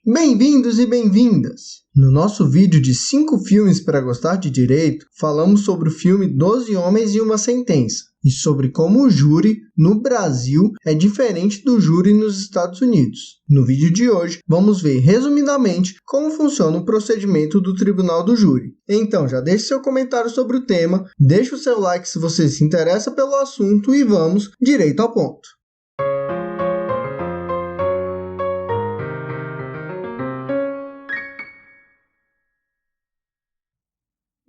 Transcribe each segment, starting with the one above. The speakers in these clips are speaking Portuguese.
Bem-vindos e bem-vindas! No nosso vídeo de 5 filmes para gostar de direito, falamos sobre o filme 12 Homens e uma Sentença e sobre como o júri no Brasil é diferente do júri nos Estados Unidos. No vídeo de hoje, vamos ver resumidamente como funciona o procedimento do Tribunal do Júri. Então, já deixe seu comentário sobre o tema, deixe o seu like se você se interessa pelo assunto e vamos direto ao ponto.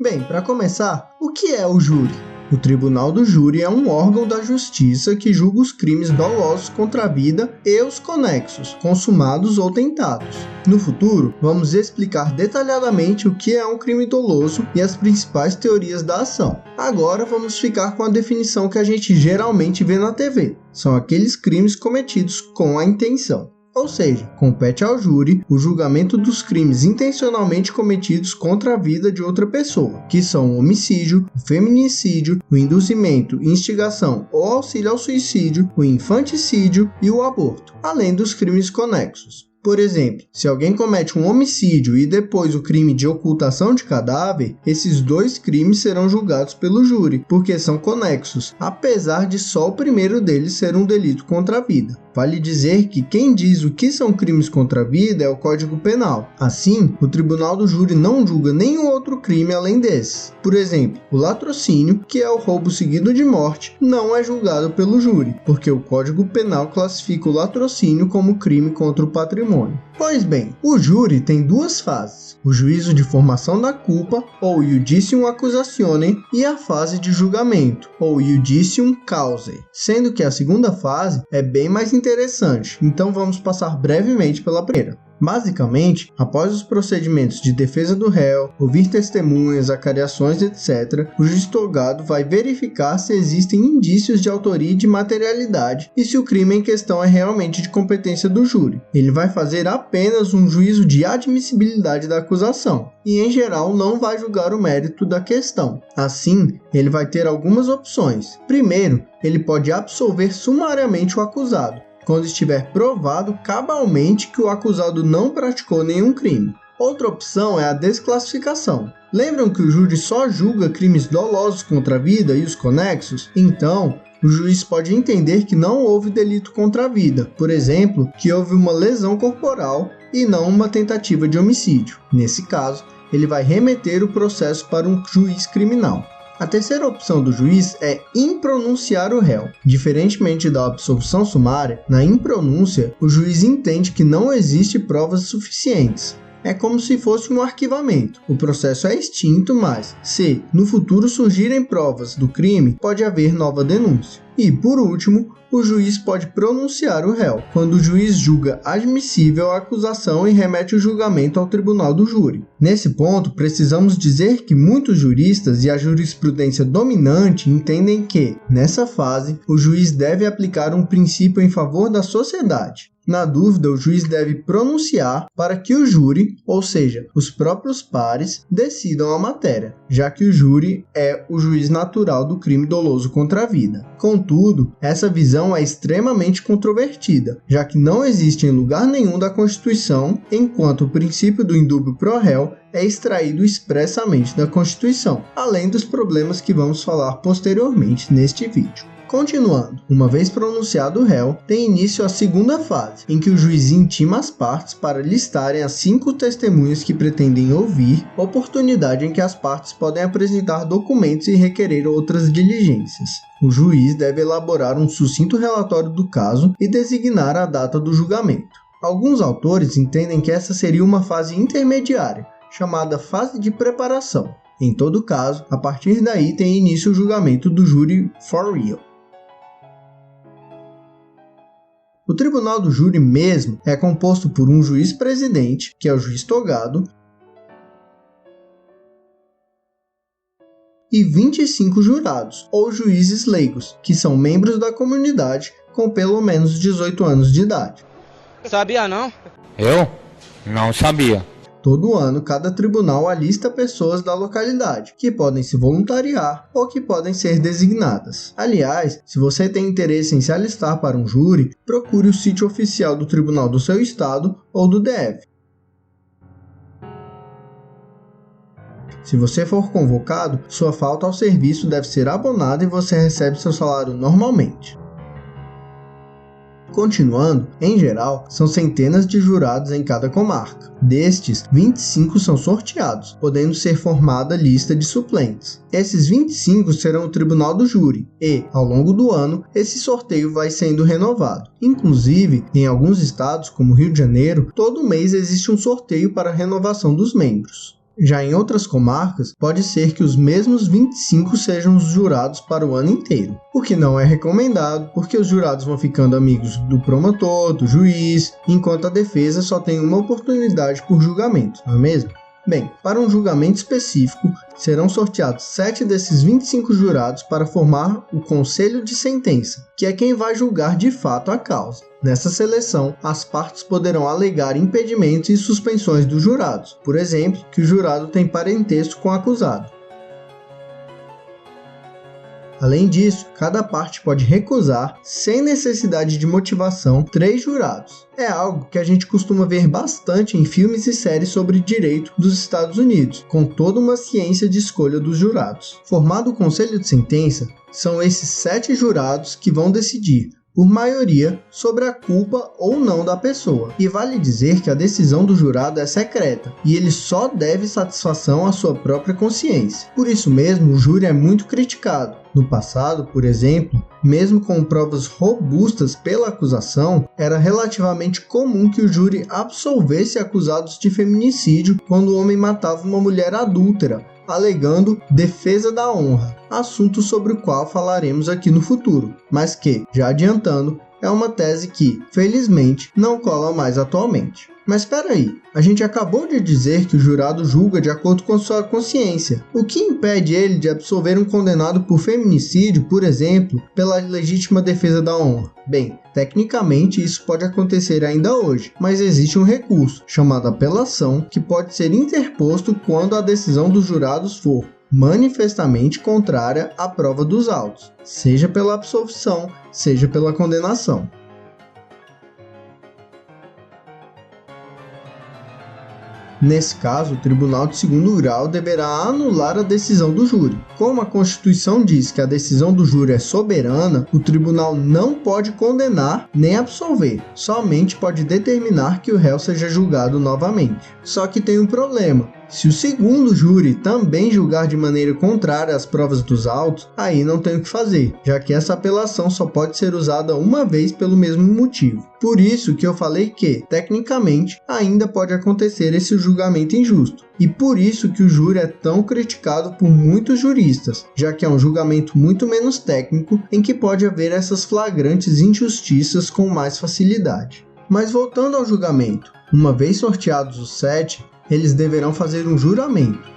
Bem, para começar, o que é o júri? O Tribunal do Júri é um órgão da justiça que julga os crimes dolosos contra a vida e os conexos, consumados ou tentados. No futuro, vamos explicar detalhadamente o que é um crime doloso e as principais teorias da ação. Agora vamos ficar com a definição que a gente geralmente vê na TV. São aqueles crimes cometidos com a intenção. Ou seja, compete ao júri o julgamento dos crimes intencionalmente cometidos contra a vida de outra pessoa, que são o homicídio, o feminicídio, o induzimento, instigação ou auxílio ao suicídio, o infanticídio e o aborto, além dos crimes conexos. Por exemplo, se alguém comete um homicídio e depois o crime de ocultação de cadáver, esses dois crimes serão julgados pelo júri, porque são conexos, apesar de só o primeiro deles ser um delito contra a vida. Vale dizer que quem diz o que são crimes contra a vida é o Código Penal. Assim, o Tribunal do Júri não julga nenhum outro crime além desses. Por exemplo, o latrocínio, que é o roubo seguido de morte, não é julgado pelo júri, porque o Código Penal classifica o latrocínio como crime contra o patrimônio. Pois bem, o júri tem duas fases: o juízo de formação da culpa, ou iudicium accusationem, e a fase de julgamento, ou iudicium causae, sendo que a segunda fase é bem mais interessante, então vamos passar brevemente pela primeira. Basicamente, após os procedimentos de defesa do réu, ouvir testemunhas, acariações, etc., o juiz togado vai verificar se existem indícios de autoria e de materialidade e se o crime em questão é realmente de competência do júri. Ele vai fazer apenas um juízo de admissibilidade da acusação e, em geral, não vai julgar o mérito da questão. Assim, ele vai ter algumas opções. Primeiro, ele pode absolver sumariamente o acusado, quando estiver provado cabalmente que o acusado não praticou nenhum crime. Outra opção é a desclassificação. Lembram que o júri só julga crimes dolosos contra a vida e os conexos? Então, o juiz pode entender que não houve delito contra a vida, por exemplo, que houve uma lesão corporal e não uma tentativa de homicídio. Nesse caso, ele vai remeter o processo para um juiz criminal. A terceira opção do juiz é impronunciar o réu. Diferentemente da absolvição sumária, na impronúncia, o juiz entende que não existe provas suficientes. É como se fosse um arquivamento. O processo é extinto, mas, se no futuro surgirem provas do crime, pode haver nova denúncia. E, por último, o juiz pode pronunciar o réu, quando o juiz julga admissível a acusação e remete o julgamento ao tribunal do júri. Nesse ponto, precisamos dizer que muitos juristas e a jurisprudência dominante entendem que, nessa fase, o juiz deve aplicar um princípio em favor da sociedade. Na dúvida, o juiz deve pronunciar para que o júri, ou seja, os próprios pares, decidam a matéria, já que o júri é o juiz natural do crime doloso contra a vida. Contudo, essa visão é extremamente controvertida, já que não existe em lugar nenhum da Constituição, enquanto o princípio do indúbio pro réu é extraído expressamente da Constituição, além dos problemas que vamos falar posteriormente neste vídeo. Continuando, uma vez pronunciado o réu, tem início a segunda fase, em que o juiz intima as partes para listarem as 5 testemunhas que pretendem ouvir, oportunidade em que as partes podem apresentar documentos e requerer outras diligências. O juiz deve elaborar um sucinto relatório do caso e designar a data do julgamento. Alguns autores entendem que essa seria uma fase intermediária, chamada fase de preparação. Em todo caso, a partir daí tem início o julgamento do júri for real. O Tribunal do Júri mesmo é composto por um juiz-presidente, que é o juiz togado, e 25 jurados, ou juízes leigos, que são membros da comunidade com pelo menos 18 anos de idade. Sabia não? Eu? Não sabia. Todo ano, cada tribunal alista pessoas da localidade, que podem se voluntariar ou que podem ser designadas. Aliás, se você tem interesse em se alistar para um júri, procure o sítio oficial do tribunal do seu estado ou do DF. Se você for convocado, sua falta ao serviço deve ser abonada e você recebe seu salário normalmente. Continuando, em geral, são centenas de jurados em cada comarca. Destes, 25 são sorteados, podendo ser formada lista de suplentes. Esses 25 serão o tribunal do júri e, ao longo do ano, esse sorteio vai sendo renovado. Inclusive, em alguns estados, como Rio de Janeiro, todo mês existe um sorteio para a renovação dos membros. Já em outras comarcas, pode ser que os mesmos 25 sejam os jurados para o ano inteiro, o que não é recomendado porque os jurados vão ficando amigos do promotor, do juiz, enquanto a defesa só tem uma oportunidade por julgamento, não é mesmo? Bem, para um julgamento específico, serão sorteados 7 desses 25 jurados para formar o Conselho de Sentença, que é quem vai julgar de fato a causa. Nessa seleção, as partes poderão alegar impedimentos e suspensões dos jurados, por exemplo, que o jurado tem parentesco com o acusado. Além disso, cada parte pode recusar, sem necessidade de motivação, 3 jurados. É algo que a gente costuma ver bastante em filmes e séries sobre direito dos Estados Unidos, com toda uma ciência de escolha dos jurados. Formado o Conselho de Sentença, são esses 7 jurados que vão decidir, por maioria, sobre a culpa ou não da pessoa. E vale dizer que a decisão do jurado é secreta, e ele só deve satisfação à sua própria consciência. Por isso mesmo, o júri é muito criticado. No passado, por exemplo, mesmo com provas robustas pela acusação, era relativamente comum que o júri absolvesse acusados de feminicídio quando o homem matava uma mulher adúltera, alegando defesa da honra, assunto sobre o qual falaremos aqui no futuro, mas que, já adiantando, é uma tese que, felizmente, não cola mais atualmente. Mas espera aí, a gente acabou de dizer que o jurado julga de acordo com sua consciência. O que impede ele de absolver um condenado por feminicídio, por exemplo, pela legítima defesa da honra? Bem, tecnicamente isso pode acontecer ainda hoje, mas existe um recurso, chamado apelação, que pode ser interposto quando a decisão dos jurados for manifestamente contrária à prova dos autos, seja pela absolvição, seja pela condenação. Nesse caso, o Tribunal de Segundo Grau deverá anular a decisão do júri. Como a Constituição diz que a decisão do júri é soberana, o tribunal não pode condenar nem absolver, somente pode determinar que o réu seja julgado novamente. Só que tem um problema. Se o segundo júri também julgar de maneira contrária às provas dos autos, aí não tem o que fazer, já que essa apelação só pode ser usada uma vez pelo mesmo motivo. Por isso que eu falei que, tecnicamente, ainda pode acontecer esse julgamento injusto. E por isso que o júri é tão criticado por muitos juristas, já que é um julgamento muito menos técnico em que pode haver essas flagrantes injustiças com mais facilidade. Mas voltando ao julgamento, uma vez sorteados os 7, eles deverão fazer um juramento.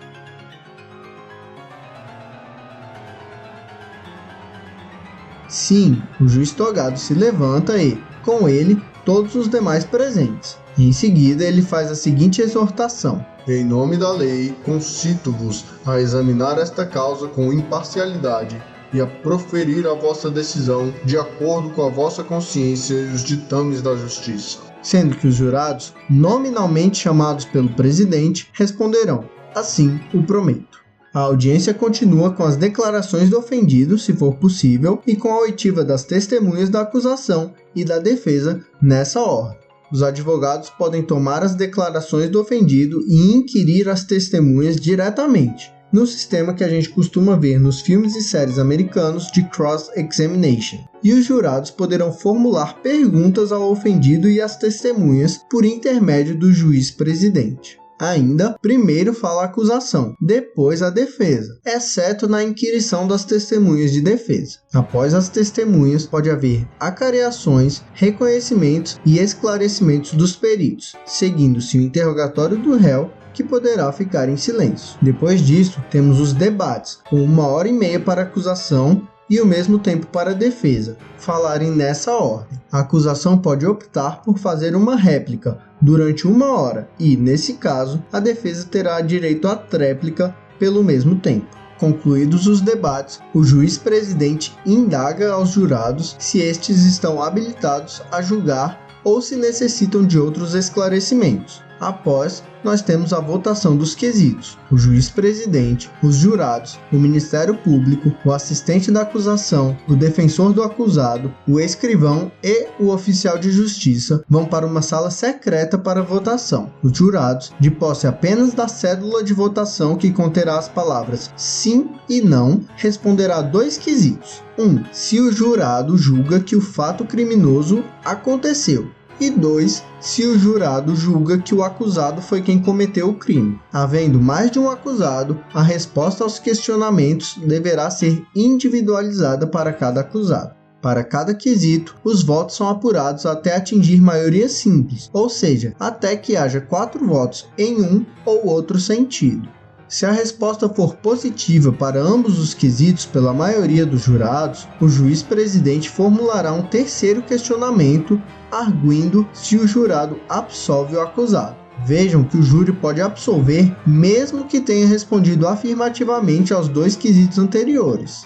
Sim, o juiz togado se levanta e, com ele, todos os demais presentes. Em seguida, ele faz a seguinte exortação: em nome da lei, concito-vos a examinar esta causa com imparcialidade e a proferir a vossa decisão de acordo com a vossa consciência e os ditames da justiça. Sendo que os jurados, nominalmente chamados pelo presidente, responderão: assim o prometo. A audiência continua com as declarações do ofendido, se for possível, e com a oitiva das testemunhas da acusação e da defesa nessa ordem. Os advogados podem tomar as declarações do ofendido e inquirir as testemunhas diretamente, no sistema que a gente costuma ver nos filmes e séries americanos de cross-examination. E os jurados poderão formular perguntas ao ofendido e às testemunhas por intermédio do juiz presidente. Ainda, primeiro fala a acusação, depois a defesa, exceto na inquirição das testemunhas de defesa. Após as testemunhas, pode haver acareações, reconhecimentos e esclarecimentos dos peritos, seguindo-se o interrogatório do réu, que poderá ficar em silêncio. Depois disso, temos os debates, com 1h30 para a acusação e o mesmo tempo para a defesa, falarem nessa ordem. A acusação pode optar por fazer uma réplica durante 1 hora e, nesse caso, a defesa terá direito à tréplica pelo mesmo tempo. Concluídos os debates, o juiz-presidente indaga aos jurados se estes estão habilitados a julgar ou se necessitam de outros esclarecimentos. Após, nós temos a votação dos quesitos: o juiz-presidente, os jurados, o Ministério Público, o assistente da acusação, o defensor do acusado, o escrivão e o oficial de justiça vão para uma sala secreta para votação. Os jurados, de posse apenas da cédula de votação que conterá as palavras sim e não, responderá 2 quesitos. 1. Se o jurado julga que o fato criminoso aconteceu. E 2. Se o jurado julga que o acusado foi quem cometeu o crime. Havendo mais de um acusado, a resposta aos questionamentos deverá ser individualizada para cada acusado. Para cada quesito, os votos são apurados até atingir maioria simples, ou seja, até que haja 4 votos em um ou outro sentido. Se a resposta for positiva para ambos os quesitos pela maioria dos jurados, o juiz-presidente formulará um terceiro questionamento, arguindo se o jurado absolve o acusado. Vejam que o júri pode absolver mesmo que tenha respondido afirmativamente aos 2 quesitos anteriores.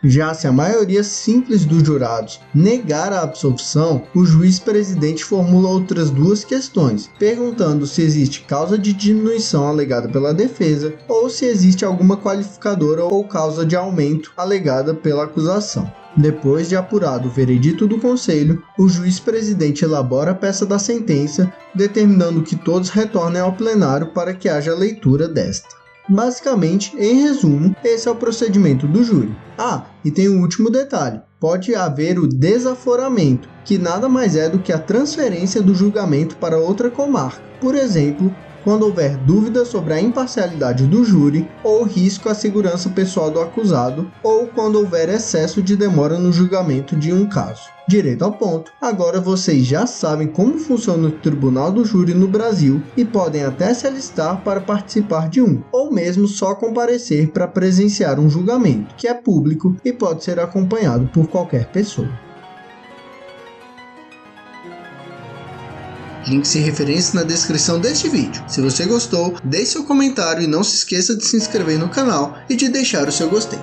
Já se a maioria simples dos jurados negar a absolvição, o juiz-presidente formula outras 2 questões, perguntando se existe causa de diminuição alegada pela defesa ou se existe alguma qualificadora ou causa de aumento alegada pela acusação. Depois de apurado o veredito do conselho, o juiz-presidente elabora a peça da sentença, determinando que todos retornem ao plenário para que haja leitura desta. Basicamente, em resumo, esse é o procedimento do júri. E tem um último detalhe: pode haver o desaforamento, que nada mais é do que a transferência do julgamento para outra comarca. Por exemplo, quando houver dúvida sobre a imparcialidade do júri ou risco à segurança pessoal do acusado, ou quando houver excesso de demora no julgamento de um caso. Direto ao ponto, agora vocês já sabem como funciona o Tribunal do Júri no Brasil e podem até se alistar para participar de um, ou mesmo só comparecer para presenciar um julgamento, que é público e pode ser acompanhado por qualquer pessoa. Links e referências na descrição deste vídeo. Se você gostou, deixe seu comentário e não se esqueça de se inscrever no canal e de deixar o seu gostei.